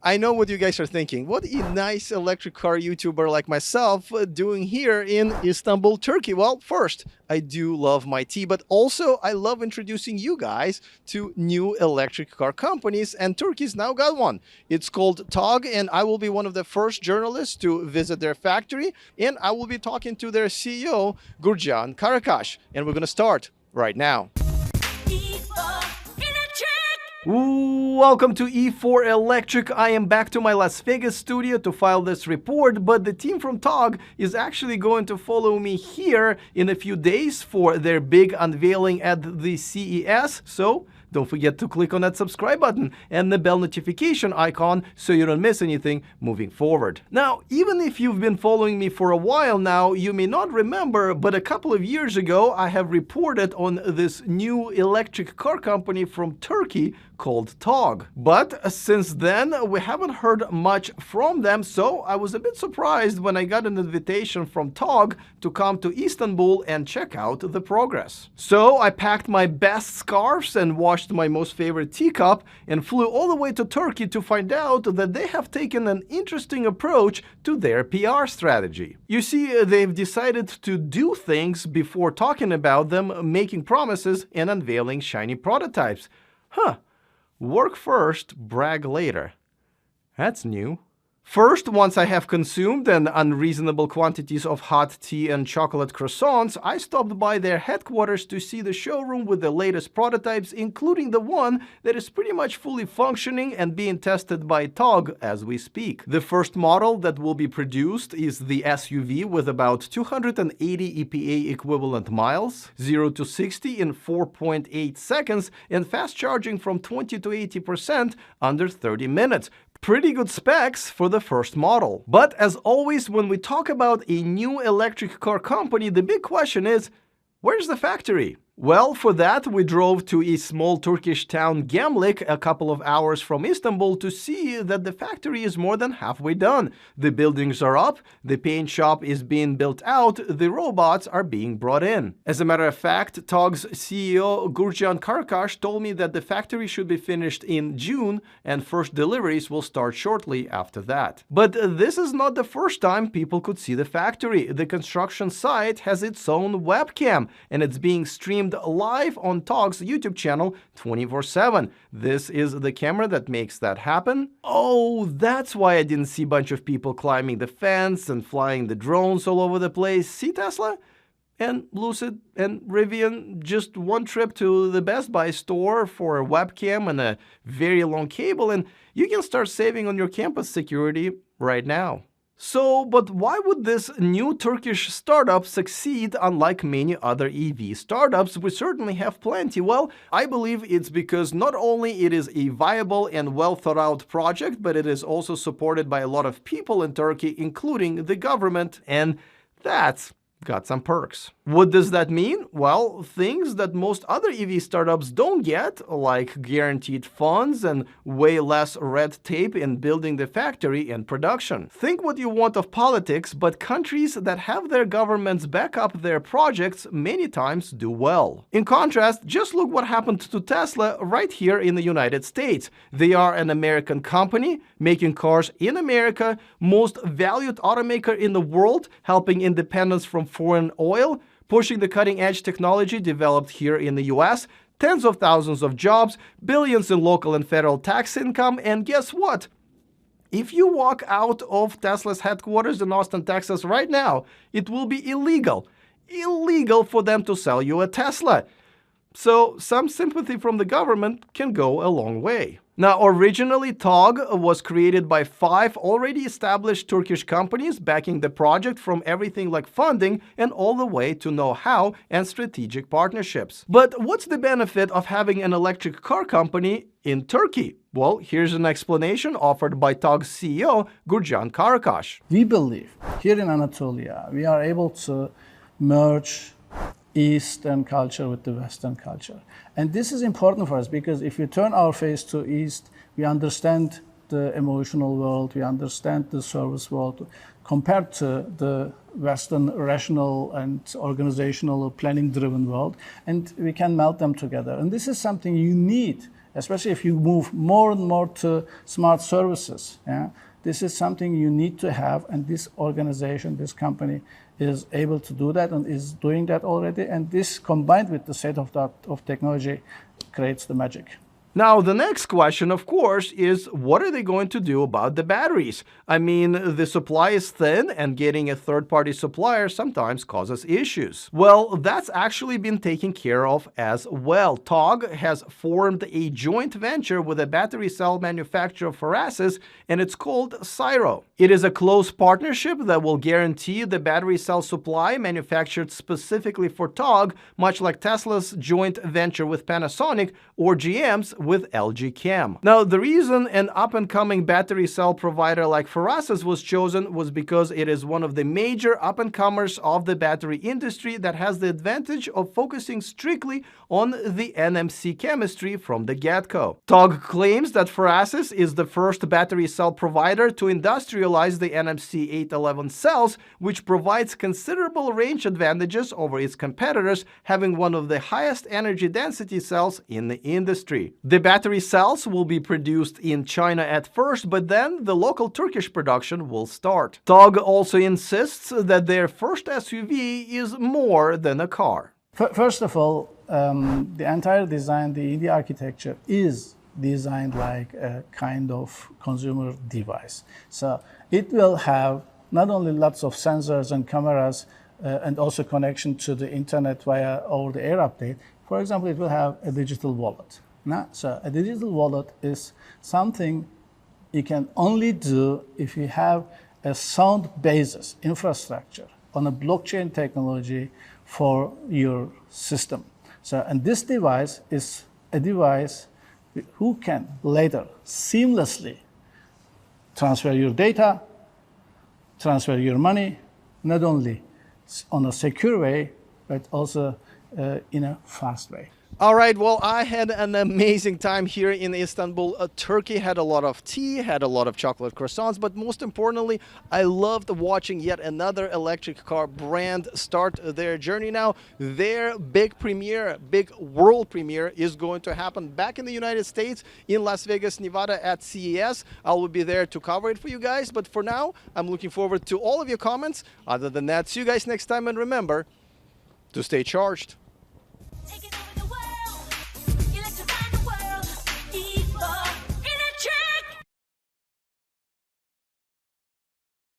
I know what you guys are thinking. What a nice electric car YouTuber like myself doing here in Istanbul, Turkey. Well, first, I do love my tea, but also I love introducing you guys to new electric car companies, and Turkey's now got one. It's called TOGG, and I will be one of the first journalists to visit their factory, and I will be talking to their CEO, Gurcan Karakaş, and we're going to start right now. Welcome to E4 Electric. I am back to my Las Vegas studio to file this report, but the team from TOGG is actually going to follow me here in a few days for their big unveiling at the CES. So don't forget to click on that subscribe button and the bell notification icon so you don't miss anything moving forward. Now, even if you've been following me for a while now, you may not remember, but a couple of years ago, I have reported on this new electric car company from Turkey called TOGG. But since then, we haven't heard much from them, so I was a bit surprised when I got an invitation from TOGG to come to Istanbul and check out the progress. So I packed my best scarves and washed my most favorite teacup and flew all the way to Turkey to find out that they have taken an interesting approach to their PR strategy. You see, they've decided to do things before talking about them, making promises and unveiling shiny prototypes. Work first, brag later. That's new. First, once I have consumed an unreasonable quantities of hot tea and chocolate croissants, I stopped by their headquarters to see the showroom with the latest prototypes, including the one that is pretty much fully functioning and being tested by TOGG as we speak. The first model that will be produced is the SUV with about 280 EPA equivalent miles, 0 to 60 in 4.8 seconds, and fast charging from 20 to 80% under 30 minutes. Pretty good specs for the first model. But as always, when we talk about a new electric car company, the big question is, where's the factory? Well, for that, we drove to a small Turkish town, Gemlik, a couple of hours from Istanbul to see that the factory is more than halfway done. The buildings are up, the paint shop is being built out, the robots are being brought in. As a matter of fact, TOGG's CEO Gurcan Karakaş told me that the factory should be finished in June and first deliveries will start shortly after that. But this is not the first time people could see the factory. The construction site has its own webcam and it's being streamed live on TOGG's YouTube channel 24/7. This is the camera that makes that happen. Oh, that's why I didn't see a bunch of people climbing the fence and flying the drones all over the place. See, Tesla? And Lucid and Rivian, just one trip to the Best Buy store for a webcam and a very long cable, and you can start saving on your campus security right now. So, but why would this new Turkish startup succeed unlike many other EV startups? We certainly have plenty. Well, I believe it's because not only it is a viable and well thought out project, but it is also supported by a lot of people in Turkey, including the government, and that's got some perks. What does that mean? Well, things that most other EV startups don't get, like guaranteed funds and way less red tape in building the factory and production. Think what you want of politics, but countries that have their governments back up their projects many times do well. In contrast, just look what happened to Tesla right here in the United States. They are an American company making cars in America, most valued automaker in the world, helping independence from foreign oil, pushing the cutting-edge technology developed here in the US, tens of thousands of jobs, billions in local and federal tax income, and guess what? If you walk out of Tesla's headquarters in Austin, Texas right now, it will be illegal for them to sell you a Tesla. So some sympathy from the government can go a long way. Now, originally, TOGG was created by 5 already established Turkish companies backing the project, from everything like funding and all the way to know-how and strategic partnerships. But what's the benefit of having an electric car company in Turkey? Well, here's an explanation offered by TOGG's CEO, Gurcan Karakaş. We believe here in Anatolia, we are able to merge Eastern culture with the Western culture. And this is important for us because if we turn our face to East, we understand the emotional world, we understand the service world, compared to the Western rational and organizational or planning-driven world, and we can melt them together. And this is something you need especially if you move more and more to smart services. Yeah? This is something you need to have, and this organization, this company, is able to do that and is doing that already. And this, combined with the state of technology, creates the magic. Now, the next question, of course, is what are they going to do about the batteries? I mean, the supply is thin, and getting a third-party supplier sometimes causes issues. Well, that's actually been taken care of as well. TOGG has formed a joint venture with a battery cell manufacturer Ferasis, and it's called Syro. It is a close partnership that will guarantee the battery cell supply manufactured specifically for TOGG, much like Tesla's joint venture with Panasonic or GM's with LG Chem. Now, the reason an up-and-coming battery cell provider like Ferasis was chosen was because it is one of the major up-and-comers of the battery industry that has the advantage of focusing strictly on the NMC chemistry from the get-go. TOGG claims that Ferasis is the first battery cell provider to industrialize the NMC 811 cells, which provides considerable range advantages over its competitors, having one of the highest energy density cells in the industry. The battery cells will be produced in China at first, but then the local Turkish production will start. TOGG also insists that their first SUV is more than a car. First of all, the entire design, the architecture is designed like a kind of consumer device. So it will have not only lots of sensors and cameras and also connection to the internet via over-the-air update. For example, it will have a digital wallet. So a digital wallet is something you can only do if you have a sound basis infrastructure on a blockchain technology for your system. So, and this device is a device who can later seamlessly transfer your data, transfer your money, not only on a secure way, but also in a fast way. All right, well, I had an amazing time here in Istanbul, Turkey. Had a lot of tea, had a lot of chocolate croissants, but most importantly, I loved watching yet another electric car brand start their journey now. Their big premiere, big world premiere is going to happen back in the United States in Las Vegas, Nevada at CES. I will be there to cover it for you guys, but for now, I'm looking forward to all of your comments. Other than that, see you guys next time, and remember to stay charged.